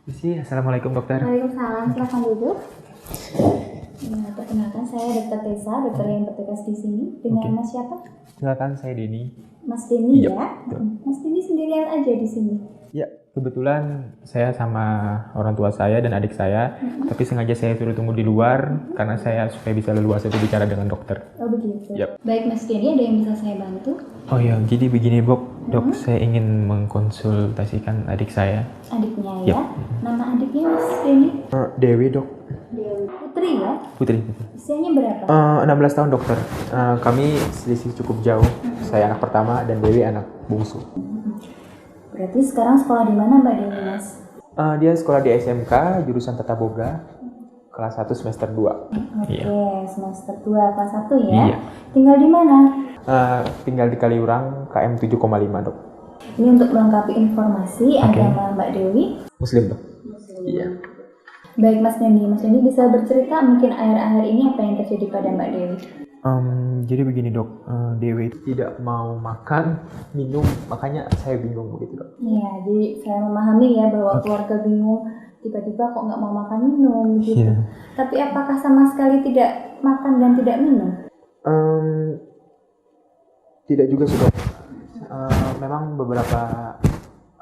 Assalamualaikum dokter. Waalaikumsalam, silakan duduk. Nah, perkenalkan saya Dr. Tessa, dokter yang bertugas di sini. Dengan Oke. Mas siapa? Silakan, saya Denny. Mas Denny Iya, ya? betul. Mas Denny sendirian aja di sini. Ya, kebetulan saya sama orang tua saya dan adik saya, tapi sengaja saya suruh tunggu di luar karena saya supaya bisa leluasa itu bicara dengan dokter. Oh begitu. Yap. Baik Mas Denny, ada yang bisa saya bantu? Oh ya, jadi begini dok, saya ingin mengkonsultasikan adik saya. Adiknya Yap. ya? Nama adiknya Mas Denny? Dewi dok. Dewi. Putri ya? Putri. Usianya berapa? 16 tahun dokter. Kami selisih cukup jauh. Saya anak pertama dan Dewi anak bungsu. Berarti sekarang sekolah di mana Mbak Denny, Mas? Dia sekolah di SMK, jurusan Tata Boga, kelas 1 semester 2. Oke, Iya. semester 2 kelas 1 ya? Iya. Tinggal di mana? Tinggal di Kaliurang, KM 7,5 dok. Ini untuk melengkapi informasi agama Mbak Dewi. Muslim dok. Muslim. Iya. Baik Mas Dendi bisa bercerita mungkin akhir-akhir ini apa yang terjadi pada Mbak Dewi? Jadi begini dok, Dewi tidak mau makan, minum, makanya saya bingung begitu dok. Ya, jadi saya memahami ya bahwa keluarga bingung tiba-tiba kok nggak mau makan minum gitu. Iya. Tapi apakah sama sekali tidak makan dan tidak minum? Tidak juga sih dok. Memang beberapa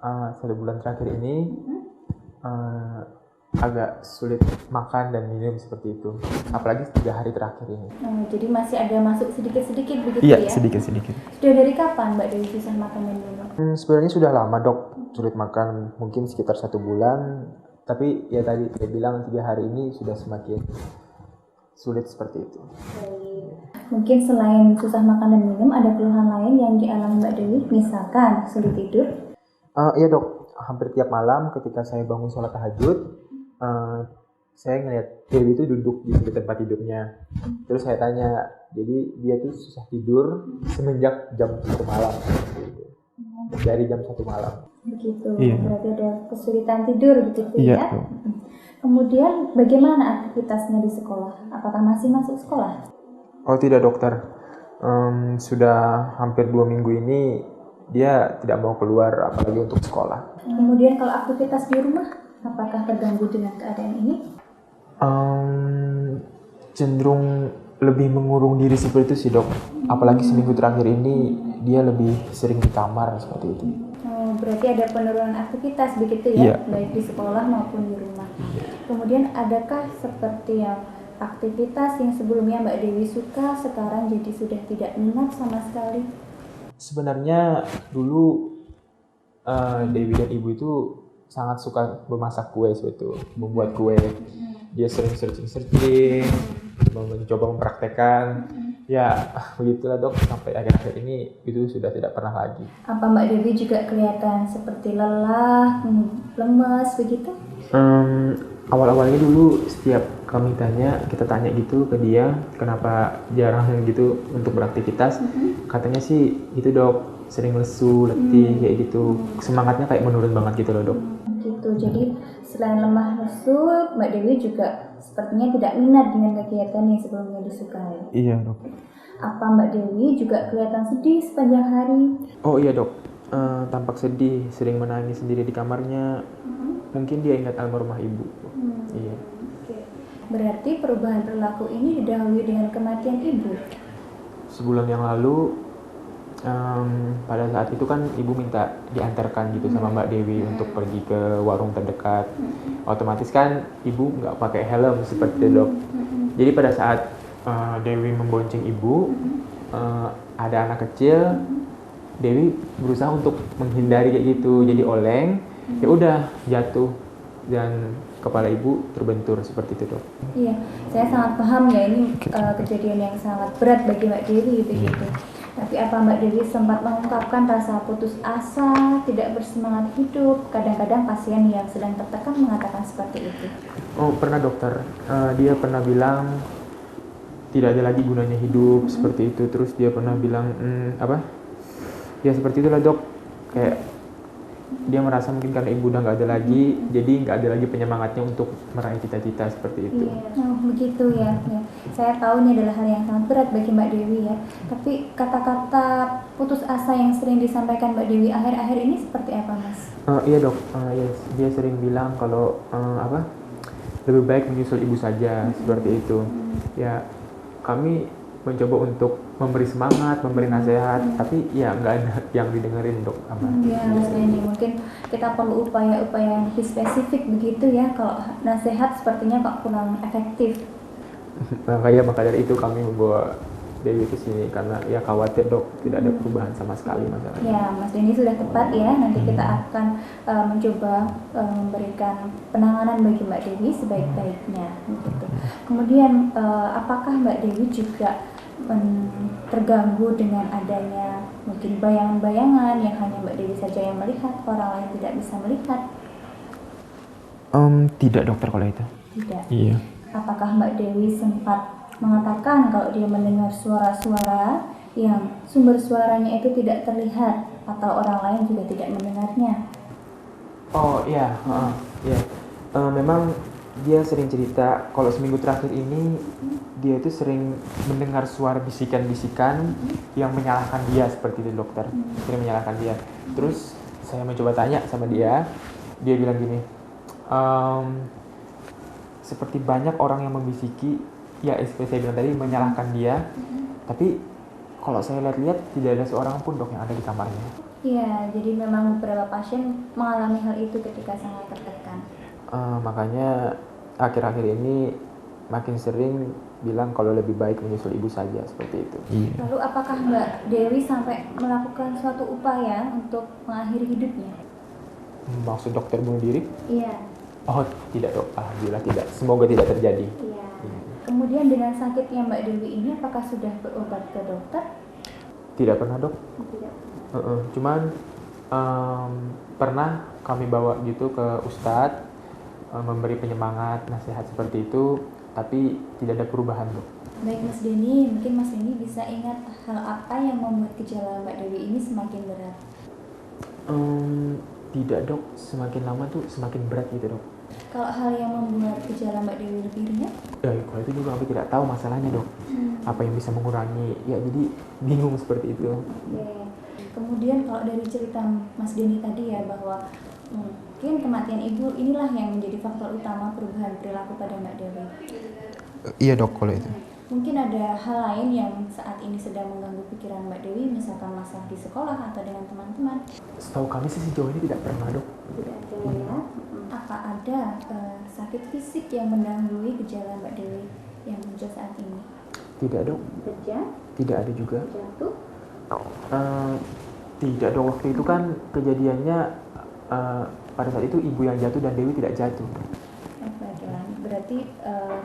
1 bulan terakhir ini agak sulit makan dan minum seperti itu. Apalagi 3 hari terakhir ini. Jadi masih ada masuk sedikit-sedikit begitu Iya, ya? sedikit-sedikit. Sudah dari kapan Mbak Dewi susah makan dan minum? Sebenarnya sudah lama dok, sulit makan mungkin sekitar 1 bulan. Tapi ya tadi saya bilang 3 hari ini sudah semakin sulit seperti itu. Mungkin selain susah makan dan minum, ada keluhan lain yang dialami Mbak Dewi, misalkan sulit tidur? Iya dok, hampir tiap malam ketika saya bangun sholat tahajud, saya ngeliat Dewi itu duduk di sebelah tempat tidurnya. Terus saya tanya, jadi dia tuh susah tidur semenjak jam 1 malam. Dari jam 1 malam. Begitu, Iya. berarti ada kesulitan tidur begitu Iya, ya? dok. Kemudian bagaimana aktivitasnya di sekolah? Apakah masih masuk sekolah? Oh tidak dokter, sudah hampir 2 minggu ini dia tidak mau keluar apalagi untuk sekolah. Kemudian kalau aktivitas di rumah, apakah terganggu dengan keadaan ini? Cenderung lebih mengurung diri seperti itu sih dok. Apalagi seminggu terakhir ini dia lebih sering di kamar seperti itu. Berarti ada penurunan aktivitas begitu ya, Iya. baik di sekolah maupun di rumah. Kemudian adakah seperti yang aktivitas yang sebelumnya Mbak Dewi suka sekarang jadi sudah tidak minat sama sekali? Sebenarnya dulu Dewi dan ibu itu sangat suka memasak kue seperti itu, membuat kue. Dia sering searching, mencoba mempraktekkan. Ya begitulah dok, sampai akhir-akhir ini itu sudah tidak pernah lagi. Apa Mbak Dewi juga kelihatan seperti lelah, lemes begitu? Awal-awalnya dulu setiap kita tanya gitu ke dia kenapa jarang gitu untuk beraktivitas. Katanya sih itu dok, sering lesu, letih kayak gitu. Semangatnya kayak menurun banget gitu loh dok. Gitu. Jadi selain lemah lesu, Mbak Dewi juga sepertinya tidak minat dengan kegiatan yang sebelumnya disukai. Iya dok. Apa Mbak Dewi juga kelihatan sedih sepanjang hari? Oh iya dok, tampak sedih, sering menangis sendiri di kamarnya. Mungkin dia ingat almarhumah ibu. Iya. Oke. Berarti perubahan perilaku ini didahului dengan kematian ibu. Sebulan yang lalu, pada saat itu kan ibu minta diantarkan gitu sama Mbak Dewi untuk pergi ke warung terdekat. Otomatis kan ibu nggak pakai helm seperti itu dok. Jadi pada saat Dewi membonceng ibu, ada anak kecil, Dewi berusaha untuk menghindari kayak gitu, jadi oleng, ya udah jatuh dan kepala ibu terbentur seperti itu dok. Iya, saya sangat paham ya ini kejadian yang sangat berat bagi Mbak Dewi begitu. Tapi apa Mbak Dewi sempat mengungkapkan rasa putus asa, tidak bersemangat hidup? Kadang-kadang pasien yang sedang tertekan mengatakan seperti itu. Oh pernah dokter, dia pernah bilang tidak ada lagi gunanya hidup seperti itu. Terus dia pernah bilang ya seperti itulah dok, kayak Dia merasa mungkin karena ibu udah nggak ada lagi, jadi nggak ada lagi penyemangatnya untuk meraih cita-cita seperti itu. Iya, oh, begitu ya. Ya. Saya tahu ini adalah hal yang sangat berat bagi Mbak Dewi ya. Tapi kata-kata putus asa yang sering disampaikan Mbak Dewi akhir-akhir ini seperti apa, Mas? Iya dok, yes. Dia sering bilang kalau lebih baik menyusul ibu saja seperti itu. Ya kami mencoba untuk memberi semangat, memberi nasihat, tapi ya nggak ada yang didengerin dok. Ya, Mas Denny, mungkin kita perlu upaya-upaya yang lebih spesifik begitu ya. Kalau nasihat sepertinya kok kurang efektif. Maka dari itu kami membawa Dewi ke sini karena ya khawatir dok tidak ada perubahan sama sekali masalahnya. Ya, Mas Denny sudah tepat ya. Nanti kita akan mencoba memberikan penanganan bagi Mbak Dewi sebaik-baiknya. Gitu. Kemudian apakah Mbak Dewi juga terganggu dengan adanya mungkin bayangan-bayangan yang hanya Mbak Dewi saja yang melihat, orang lain tidak bisa melihat? Tidak dokter kalau itu. Tidak. Iya. Apakah Mbak Dewi sempat mengatakan kalau dia mendengar suara-suara yang sumber suaranya itu tidak terlihat atau orang lain juga tidak mendengarnya? Oh iya, iya. Memang dia sering cerita kalau seminggu terakhir ini dia itu sering mendengar suara bisikan-bisikan yang menyalahkan dia seperti itu dokter, sering menyalahkan dia. Terus saya mencoba tanya sama dia bilang gini, seperti banyak orang yang membisiki, ya seperti saya bilang tadi menyalahkan dia, tapi kalau saya lihat-lihat tidak ada seorang pun dok yang ada di kamarnya. Iya, jadi memang beberapa pasien mengalami hal itu ketika sangat tertekan. Makanya akhir-akhir ini makin sering bilang kalau lebih baik menyusul ibu saja seperti itu. Iya. Lalu apakah Mbak Dewi sampai melakukan suatu upaya untuk mengakhiri hidupnya? Maksud dokter bunuh diri? Iya. Oh tidak dok, alhamdulillah tidak. Semoga tidak terjadi. Iya. Kemudian dengan sakitnya Mbak Dewi ini apakah sudah berobat ke dokter? Tidak pernah dok. Tidak. Cuman pernah kami bawa gitu ke ustadz, memberi penyemangat, nasihat seperti itu, tapi tidak ada perubahan dok. Baik Mas Denny, mungkin Mas Denny bisa ingat hal apa yang membuat gejala Mbak Dewi ini semakin berat? Tidak dok, semakin lama tuh semakin berat gitu dok. Kalau hal yang membuat gejala Mbak Dewi lebih ringan? Ya kalau itu juga kami tidak tahu masalahnya dok. Apa yang bisa mengurangi, ya jadi bingung seperti itu. Oke. Kemudian kalau dari cerita Mas Denny tadi ya bahwa mungkin kematian ibu inilah yang menjadi faktor utama perubahan perilaku pada Mbak Dewi. Iya dok kalau itu. Mungkin ada hal lain yang saat ini sedang mengganggu pikiran Mbak Dewi, misalkan masalah di sekolah atau dengan teman-teman. Setahu kami sih sejauh ini tidak pernah dok. Tidak ada ya. Apa ada sakit fisik yang mendahului gejala Mbak Dewi yang muncul saat ini? Tidak dok. Kerja? Tidak ada juga. Jatuh? Tidak dok, waktu itu kan kejadiannya pada saat itu ibu yang jatuh dan Dewi tidak jatuh. Baiklah, berarti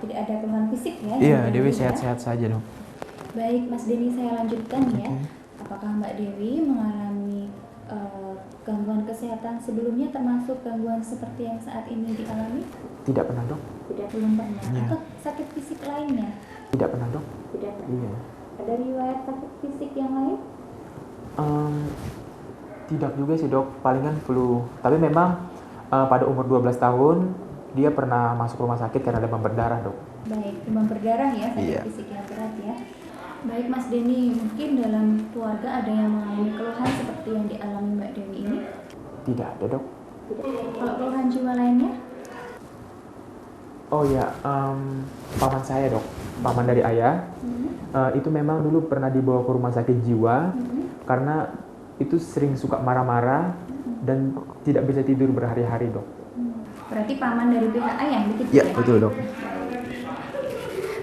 tidak ada keluhan fisik ya? Iya, Dewi sehat-sehat saja dok. Baik, Mas Denny saya lanjutkan ya. Apakah Mbak Dewi mengalami gangguan kesehatan sebelumnya termasuk gangguan seperti yang saat ini dialami? Tidak pernah dok. Tidak, belum pernah. Ya. Atau sakit fisik lainnya? Tidak pernah dok. Tidak pernah. Iya. Ada riwayat sakit fisik yang lain? Tidak juga sih dok, palingan flu. Tapi memang pada umur 12 tahun dia pernah masuk rumah sakit karena demam berdarah dok. Baik, demam berdarah ya, sakit Iya. fisik yang berat ya. Baik Mas Denny, mungkin dalam keluarga ada yang mengalami keluhan seperti yang dialami Mbak Dewi ini? Tidak ada dok. Tidak. Kalau keluhan jiwa lainnya? Oh ya, paman saya dok, paman dari ayah. Itu memang dulu pernah dibawa ke rumah sakit jiwa karena itu sering suka marah-marah dan tidak bisa tidur berhari-hari dok. Berarti paman dari pihak ayah begitu Ya, ya? betul dok.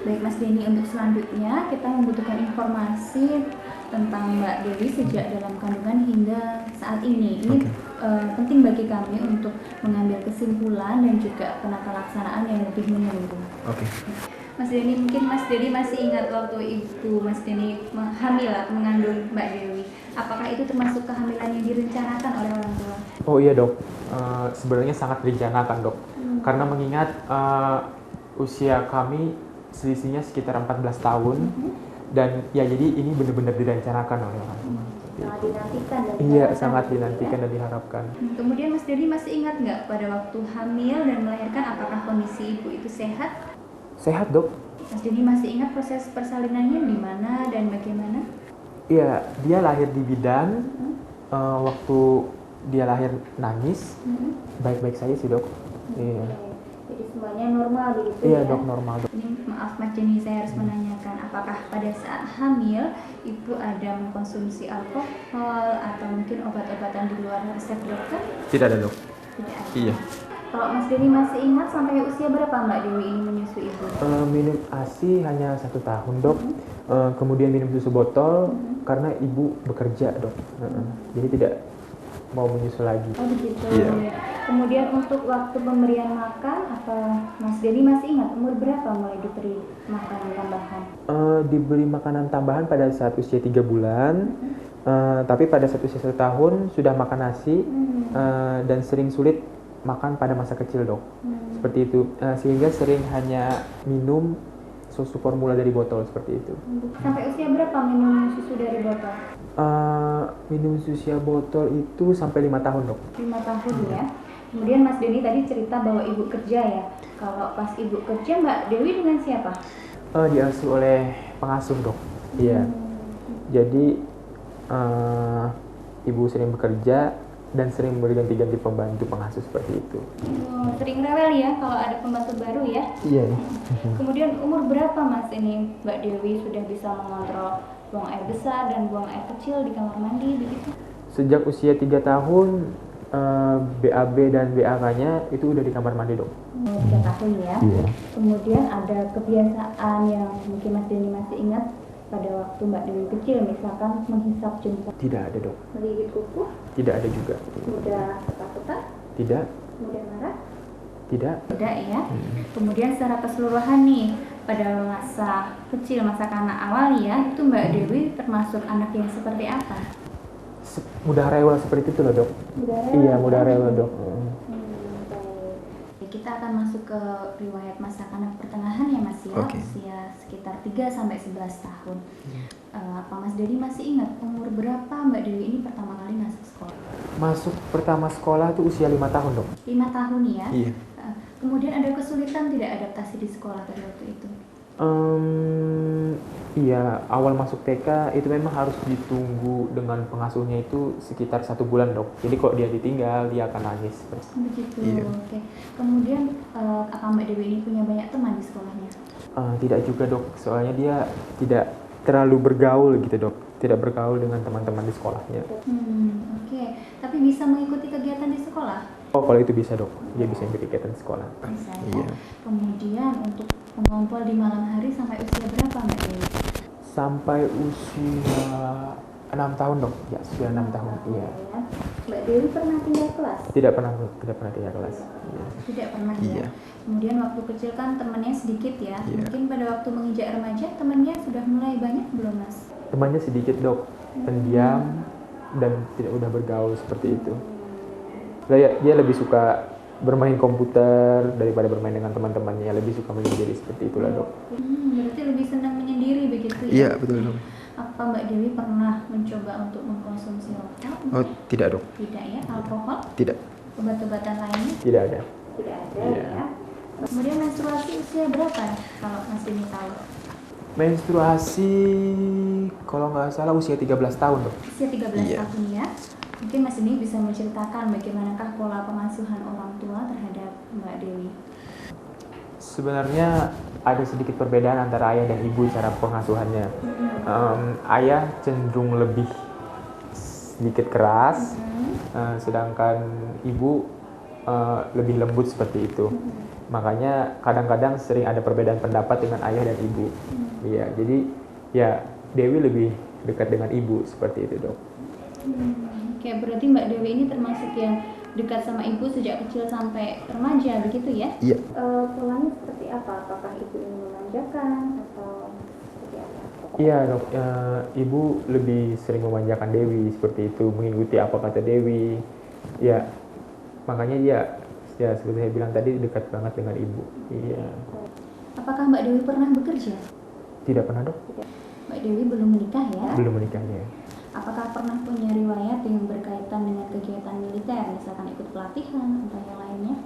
Baik Mas Denny, untuk selanjutnya kita membutuhkan informasi tentang Mbak Dewi sejak dalam kandungan hingga saat ini. Ini penting bagi kami untuk mengambil kesimpulan dan juga penata laksanaan yang lebih menyeluruh. Oke. Mas Denny, mungkin Mas Denny masih ingat waktu ibu Mas Denny hamil mengandung Mbak Dewi. Apakah itu termasuk kehamilan yang direncanakan oleh orang tua? Oh iya dok, sebenarnya sangat direncanakan dok. Karena mengingat usia kami selisihnya sekitar 14 tahun dan ya jadi ini benar-benar direncanakan oleh orang tua. seperti Sangat itu. dinantikan dan Iya, diharapkan sangat gitu ya. dinantikan dan diharapkan. Kemudian Mas Dedi masih ingat nggak pada waktu hamil dan melahirkan apakah kondisi ibu itu sehat? Sehat, Dok. Mas Dedi masih ingat proses persalinannya di mana dan bagaimana? Iya, dia lahir di bidan. Waktu dia lahir nangis, baik-baik saja sih, Dok. Iya. Jadi semuanya normal begitu Iya, ya? Dok, normal, Dok. Ini maaf Mas Jenny, saya harus menanyakan apakah pada saat hamil ibu ada mengkonsumsi alkohol atau mungkin obat-obatan di luar resep dokter? Tidak ada, Dok. Tidak ada. Iya. Kalau Mas Denny masih ingat sampai usia berapa Mbak Dewi ini menyusui ibu? Minum ASI hanya 1 tahun, Dok. Kemudian minum susu botol karena ibu bekerja, Dok. Jadi tidak mau menyusu lagi. Oh begitu. Iya. Kemudian untuk waktu pemberian makan, apa Mas Denny masih ingat umur berapa mulai diberi makanan tambahan? Diberi makanan tambahan pada saat usia 3 bulan. Tapi pada saat usia 1 tahun sudah makan nasi dan sering sulit makan pada masa kecil, Dok. Seperti itu. Sehingga sering hanya minum susu formula dari botol seperti itu. Sampai usia berapa minum susu dari botol? Minum susu botol itu sampai 5 tahun, Dok. 5 tahun ya. Kemudian Mas Denny tadi cerita bahwa ibu kerja ya. Kalau pas ibu kerja Mbak Dewi dengan siapa? Diasuh oleh pengasuh, Dok. Iya. Jadi ibu sering bekerja dan sering berganti-ganti pembantu pengasuh seperti itu. Sering rewel ya kalau ada pembantu baru ya. Iya. Kemudian umur berapa Mas ini Mbak Dewi sudah bisa mengontrol buang air besar dan buang air kecil di kamar mandi begitu? Sejak usia 3 tahun BAB dan BAK-nya itu udah di kamar mandi, Dok. 3 tahun ya. Iya. Kemudian ada kebiasaan yang mungkin Mas Denny masih ingat pada waktu Mbak Dewi kecil, misalkan menghisap jempol, Tidak ada, Dok. menggigit kuku, Tidak ada juga. mudah ketakutan, Tidak. mudah marah? Tidak. Tidak ya. Kemudian secara keseluruhan nih pada masa kecil, masa kanak awal ya, itu Mbak Dewi termasuk anak yang seperti apa? Mudah rewel seperti itu loh, Dok. Iya, mudah rewel, Dok. Baik. Kita akan masuk ke riwayat masa kanak pertengahan ya Mas ya, usia sekitar 3-11 tahun. Apa Mas Dedi masih ingat umur berapa Mbak Dewi ini pertama kali masuk sekolah? Masuk pertama sekolah itu usia 5 tahun, Dok. 5 tahun ya? Iya. Kemudian ada kesulitan tidak adaptasi di sekolah pada waktu itu? Iya, awal masuk TK itu memang harus ditunggu dengan pengasuhnya itu sekitar 1 bulan, Dok. Jadi kok dia ditinggal, dia akan nangis. Begitu, Iya. oke. Kemudian apa Mbak Dewi ini punya banyak teman di sekolahnya? Tidak juga, Dok. Soalnya dia tidak terlalu bergaul gitu, Dok. Tidak bergaul dengan teman-teman di sekolahnya. Oke. Tapi bisa mengikuti kegiatan di sekolah? Oh, kalau itu bisa, Dok. Dia bisa ikut kegiatan sekolah. Bisa ya. Iya. Kemudian untuk mengompol di malam hari sampai usia berapa Mbak Dewi? Sampai usia 6 tahun, Dok. Ya, sudah 6 tahun. Iya. Ya. Mbak Dewi pernah tinggal kelas? Tidak pernah tinggal kelas. Iya. Tidak pernah Iya. ya. Kemudian waktu kecil kan temannya sedikit ya. Iya. Mungkin pada waktu menginjak remaja temannya sudah mulai banyak belum Mas? Temannya sedikit, Dok. Pendiam dan tidak mudah bergaul seperti itu. Dia lebih suka bermain komputer daripada bermain dengan teman-temannya. Lebih suka menyendiri seperti itulah, Dok. Berarti lebih senang menyendiri begitu ya? Iya, betul, Dok. Apa Mbak Dewi pernah mencoba untuk mengkonsumsi rokok? Oh, tidak, Dok. Tidak ya, alkohol, Tidak. obat-obatan lainnya? Tidak ada. Tidak ada Iya. ya. Kemudian menstruasi usia berapa kalau Mas Denny tahu? Menstruasi kalau nggak salah usia 13 tahun, Dok. Usia 13 Iya. tahun ya. Mungkin Mas Denny bisa menceritakan bagaimanakah pola pengasuhan orang tua terhadap Mbak Dewi? Sebenarnya ada sedikit perbedaan antara ayah dan ibu cara pengasuhannya. Ayah cenderung lebih sedikit keras, sedangkan ibu lebih lembut seperti itu. Makanya kadang-kadang sering ada perbedaan pendapat dengan ayah dan ibu. Iya, jadi ya Dewi lebih dekat dengan ibu seperti itu, Dok. Oke, berarti Mbak Dewi ini termasuk yang dekat sama ibu sejak kecil sampai remaja begitu ya? Iya. Polanya seperti apa? Apakah ibu ini memanjakan atau seperti apa? Iya, Dok. Ibu lebih sering memanjakan Dewi seperti itu, mengikuti apa kata Dewi. Ya, makanya dia ya seperti saya bilang tadi dekat banget dengan ibu. Iya. Apakah Mbak Dewi pernah bekerja? Tidak pernah, Dok. Mbak Dewi belum menikah ya? Belum menikahnya. Apakah pernah punya riwayat yang berkaitan dengan kegiatan militer, misalkan ikut pelatihan atau yang lainnya?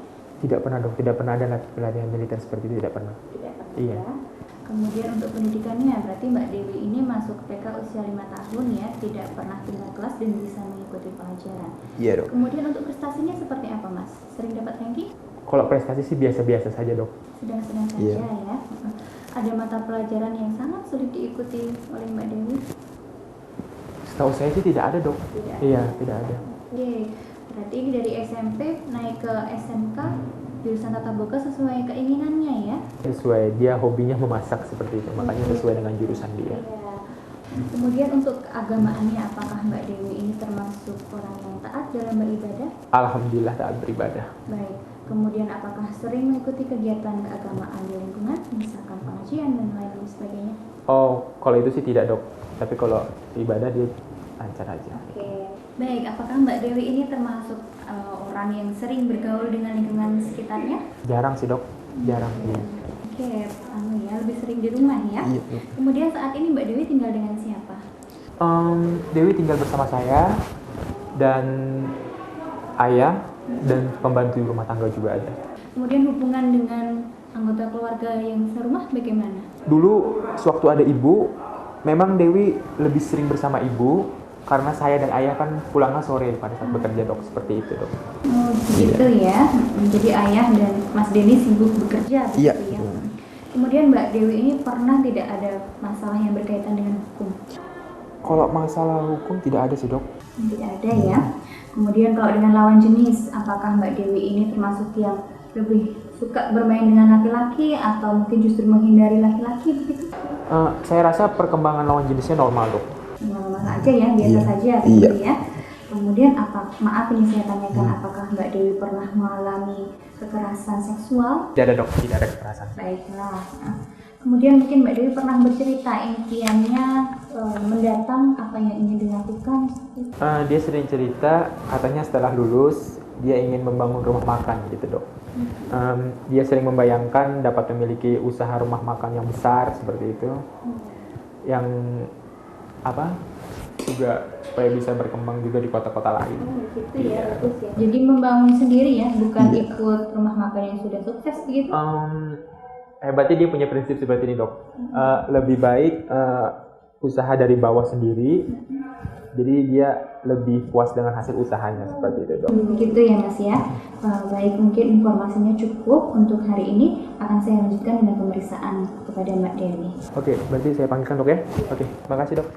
Tidak pernah dok, tidak pernah ada pelatihan militer seperti itu, tidak pernah. Tidak pernah. Iya. Ya. Kemudian untuk pendidikannya, berarti Mbak Dewi ini masuk TK usia 5 tahun ya, tidak pernah tinggal kelas dan bisa mengikuti pelajaran. Iya dok. Kemudian untuk prestasinya seperti apa Mas? Sering dapat ranking? Kalau prestasi sih biasa-biasa saja dok. Sedang-sedang saja Iya. ya. Ada mata pelajaran yang sangat sulit diikuti oleh Mbak Dewi? Setahu saya sih tidak ada dok. Tidak. Iya, tidak ada. Oke, berarti ini dari SMP naik ke SMK jurusan Tata Boga sesuai keinginannya ya? Sesuai, dia hobinya memasak seperti itu, makanya sesuai dengan jurusan dia. Iya. Kemudian untuk keagamaannya, apakah Mbak Dewi ini termasuk orang yang taat dalam beribadah? Alhamdulillah taat beribadah. Baik. Kemudian apakah sering mengikuti kegiatan keagamaan di lingkungan, misalkan pengajian dan lain sebagainya? Oh, kalau itu sih tidak dok. Tapi kalau ibadah dia lancar aja. Oke. Baik, apakah Mbak Dewi ini termasuk orang yang sering bergaul dengan lingkungan sekitarnya? Jarang sih dok, jarang. Iya. Oke, ya lebih sering di rumah ya. Iya. Kemudian saat ini Mbak Dewi tinggal dengan siapa? Dewi tinggal bersama saya dan ayah dan pembantu rumah tangga juga ada. Kemudian hubungan dengan anggota keluarga yang serumah bagaimana? Dulu sewaktu ada ibu, memang Dewi lebih sering bersama ibu karena saya dan ayah kan pulangnya sore pada saat bekerja dok, seperti itu dok. Oh begitu ya. Jadi ayah dan Mas Denny sibuk bekerja begitu Iya. ya. Kemudian Mbak Dewi ini pernah tidak ada masalah yang berkaitan dengan hukum? Kalau masalah hukum tidak ada sih dok. Tidak ada ya. Kemudian kalau dengan lawan jenis, apakah Mbak Dewi ini termasuk yang lebih suka bermain dengan laki-laki atau mungkin justru menghindari laki-laki begitu? Saya rasa perkembangan lawan jenisnya normal dok. Normal aja ya, biasa saja begitu ya. Kemudian maaf ini saya tanyakan, apakah Mbak Dewi pernah mengalami kekerasan seksual? Tidak ada dok, tidak ada kekerasan. Baiklah. Nah, kemudian mungkin Mbak Dewi pernah bercerita impiannya mendatang apa yang ingin dilakukan? Dia sering cerita katanya setelah lulus dia ingin membangun rumah makan gitu dok. Dia sering membayangkan dapat memiliki usaha rumah makan yang besar seperti itu, yang juga supaya bisa berkembang juga di kota-kota lain. Gitu ya, bagus ya. Jadi membangun sendiri ya, bukan ikut rumah makan yang sudah sukses begitu? Hebatnya dia punya prinsip seperti ini dok. Lebih baik usaha dari bawah sendiri. Jadi dia lebih puas dengan hasil usahanya seperti itu dok. Begitu ya Mas ya. Baik, mungkin informasinya cukup untuk hari ini. Akan saya lanjutkan dengan pemeriksaan kepada Mbak Dewi. Oke, berarti saya panggilkan dok ya. Oke, makasih dok.